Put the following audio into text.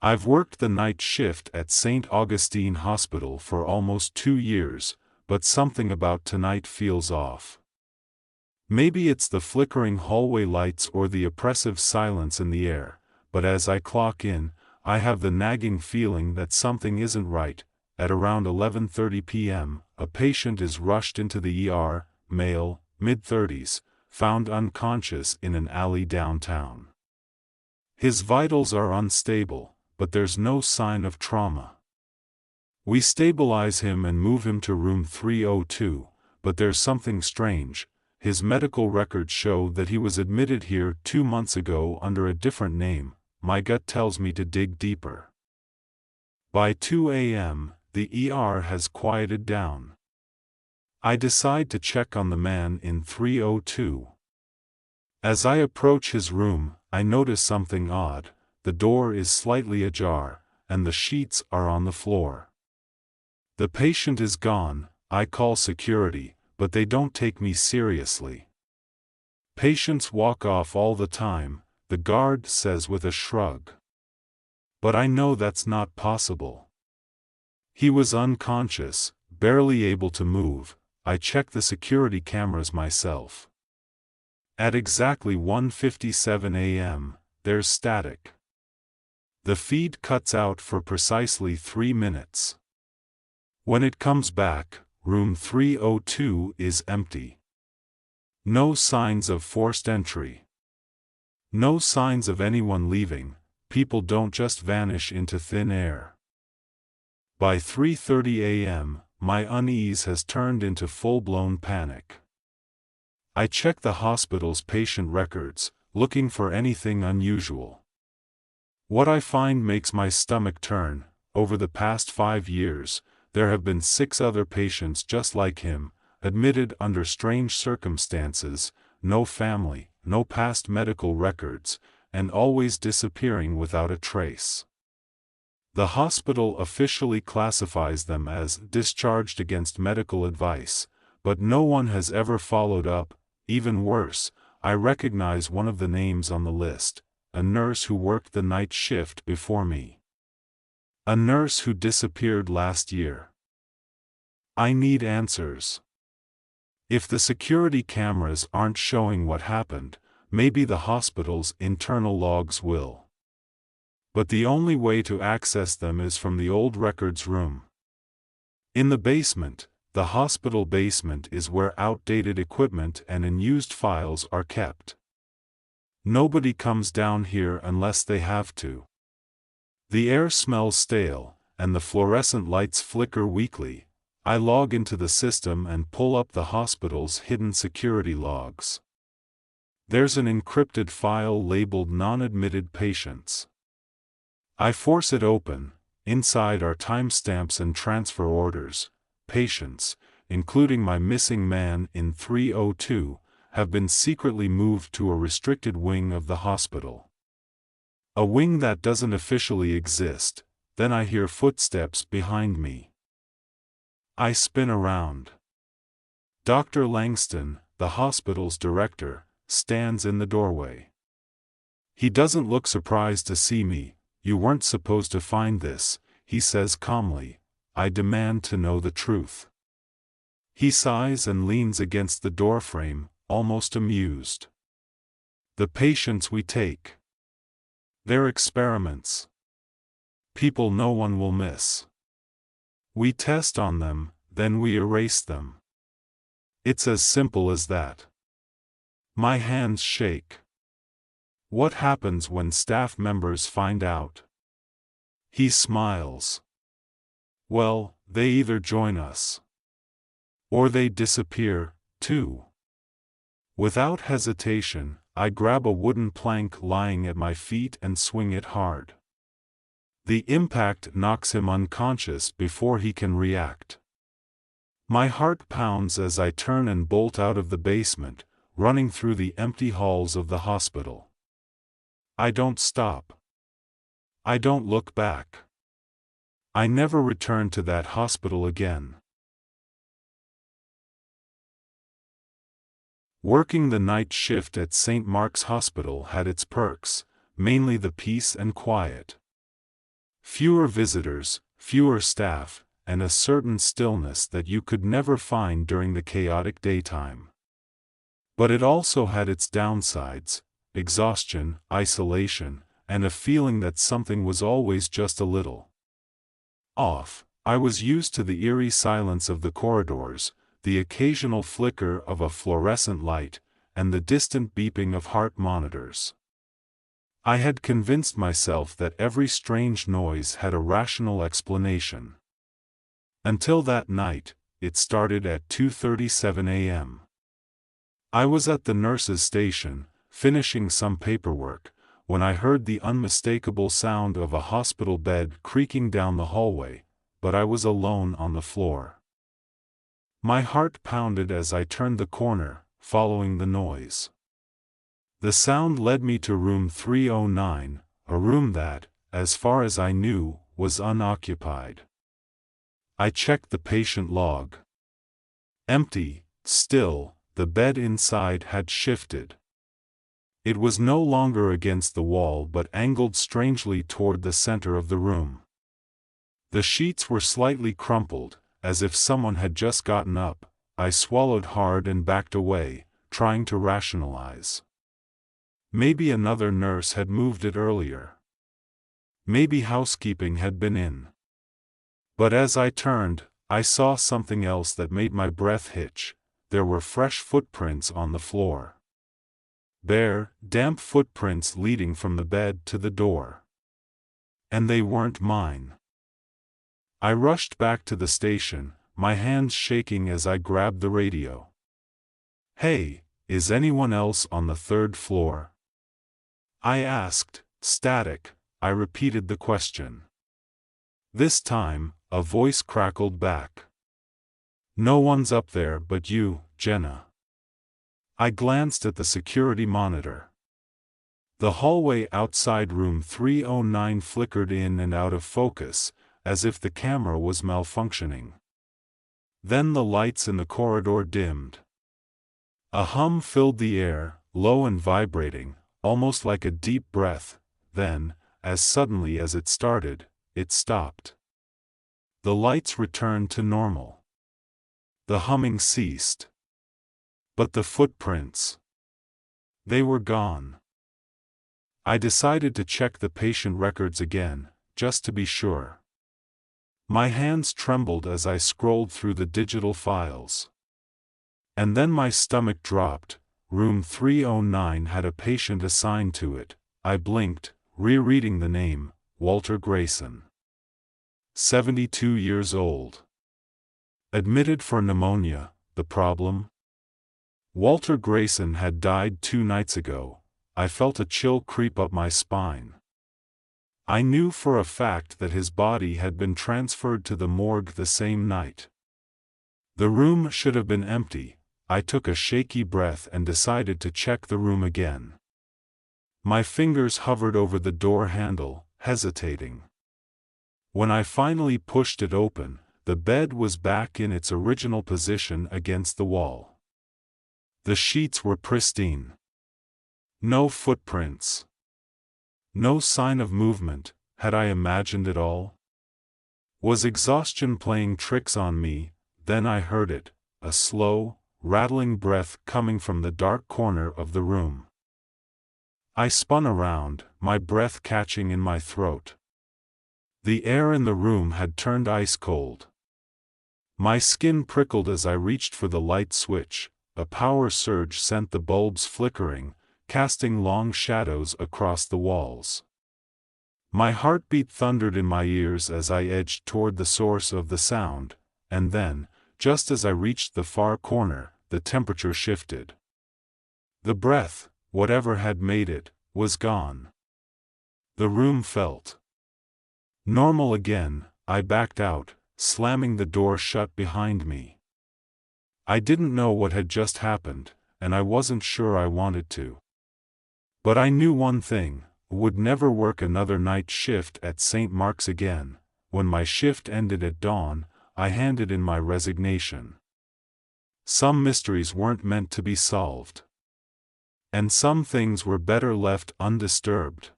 I've worked the night shift at St. Augustine Hospital for almost 2 years, but something about tonight feels off. Maybe it's the flickering hallway lights or the oppressive silence in the air, but as I clock in, I have the nagging feeling that something isn't right. At around 11:30 p.m., a patient is rushed into the ER, male, mid-30s, found unconscious in an alley downtown. His vitals are unstable, but there's no sign of trauma. We stabilize him and move him to room 302, but there's something strange. His medical records show that he was admitted here 2 months ago under a different name. My gut tells me to dig deeper. By 2 a.m., the ER has quieted down. I decide to check on the man in 302. As I approach his room, I notice something odd. The door is slightly ajar, and the sheets are on the floor. The patient is gone. I call security, but they don't take me seriously. Patients walk off all the time, the guard says with a shrug. But I know that's not possible. He was unconscious, barely able to move. I check the security cameras myself. At exactly 1:57 a.m., there's static. The feed cuts out for precisely 3 minutes. When it comes back, room 302 is empty. No signs of forced entry. No signs of anyone leaving. People don't just vanish into thin air. By 3:30 a.m., my unease has turned into full-blown panic. I check the hospital's patient records, looking for anything unusual. What I find makes my stomach turn. Over the past 5 years, there have been 6 other patients just like him, admitted under strange circumstances, no family, no past medical records, and always disappearing without a trace. The hospital officially classifies them as discharged against medical advice, but no one has ever followed up. Even worse, I recognize one of the names on the list, a nurse who worked the night shift before me. A nurse who disappeared last year. I need answers. If the security cameras aren't showing what happened, maybe the hospital's internal logs will. But the only way to access them is from the old records room. In the basement, the hospital basement is where outdated equipment and unused files are kept. Nobody comes down here unless they have to. The air smells stale, and the fluorescent lights flicker weakly. I log into the system and pull up the hospital's hidden security logs. There's an encrypted file labeled non-admitted patients. I force it open. Inside are timestamps and transfer orders. Patients, including my missing man in 302, have been secretly moved to a restricted wing of the hospital. A wing that doesn't officially exist. Then I hear footsteps behind me. I spin around. Dr. Langston, the hospital's director, stands in the doorway. He doesn't look surprised to see me. "You weren't supposed to find this," he says calmly. "I demand to know the truth." He sighs and leans against the doorframe, almost amused. "The patients we take. They're experiments. People no one will miss. We test on them, then we erase them. It's as simple as that." My hands shake. What happens when staff members find out? He smiles. "Well, they either join us. Or they disappear, too." Without hesitation, I grab a wooden plank lying at my feet and swing it hard. The impact knocks him unconscious before he can react. My heart pounds as I turn and bolt out of the basement, running through the empty halls of the hospital. I don't stop. I don't look back. I never return to that hospital again. Working the night shift at St. Mark's Hospital had its perks, mainly the peace and quiet. Fewer visitors, fewer staff, and a certain stillness that you could never find during the chaotic daytime. But it also had its downsides: exhaustion, isolation, and a feeling that something was always just a little off. I was used to the eerie silence of the corridors, the occasional flicker of a fluorescent light, and the distant beeping of heart monitors. I had convinced myself that every strange noise had a rational explanation. Until that night. It started at 2:37 a.m. I was at the nurse's station, finishing some paperwork, when I heard the unmistakable sound of a hospital bed creaking down the hallway, but I was alone on the floor. My heart pounded as I turned the corner, following the noise. The sound led me to room 309, a room that, as far as I knew, was unoccupied. I checked the patient log. Empty, still, the bed inside had shifted. It was no longer against the wall but angled strangely toward the center of the room. The sheets were slightly crumpled, as if someone had just gotten up. I swallowed hard and backed away, trying to rationalize. Maybe another nurse had moved it earlier. Maybe housekeeping had been in. But as I turned, I saw something else that made my breath hitch. There were fresh footprints on the floor. Bare, damp footprints leading from the bed to the door. And they weren't mine. I rushed back to the station, my hands shaking as I grabbed the radio. "Hey, is anyone else on the third floor?" I asked. Static. I repeated the question. This time, a voice crackled back. "No one's up there but you, Jenna." I glanced at the security monitor. The hallway outside room 309 flickered in and out of focus, as if the camera was malfunctioning. Then the lights in the corridor dimmed. A hum filled the air, low and vibrating, almost like a deep breath. Then, as suddenly as it started, it stopped. The lights returned to normal. The humming ceased. But the footprints, they were gone. I decided to check the patient records again, just to be sure. My hands trembled as I scrolled through the digital files. And then my stomach dropped. Room 309 had a patient assigned to it. I blinked, rereading the name, Walter Grayson. 72 years old. Admitted for pneumonia. The problem? Walter Grayson had died 2 nights ago. I felt a chill creep up my spine. I knew for a fact that his body had been transferred to the morgue the same night. The room should have been empty. I took a shaky breath and decided to check the room again. My fingers hovered over the door handle, hesitating. When I finally pushed it open, the bed was back in its original position against the wall. The sheets were pristine. No footprints. No sign of movement. Had I imagined it all? Was exhaustion playing tricks on me? Then I heard it, a slow, rattling breath coming from the dark corner of the room. I spun around, my breath catching in my throat. The air in the room had turned ice cold. My skin prickled as I reached for the light switch. A power surge sent the bulbs flickering, casting long shadows across the walls. My heartbeat thundered in my ears as I edged toward the source of the sound, and then, just as I reached the far corner, the temperature shifted. The breath, whatever had made it, was gone. The room felt normal again. I backed out, slamming the door shut behind me. I didn't know what had just happened, and I wasn't sure I wanted to. But I knew one thing: would never work another night shift at St. Mark's again. When my shift ended at dawn, I handed in my resignation. Some mysteries weren't meant to be solved. And some things were better left undisturbed.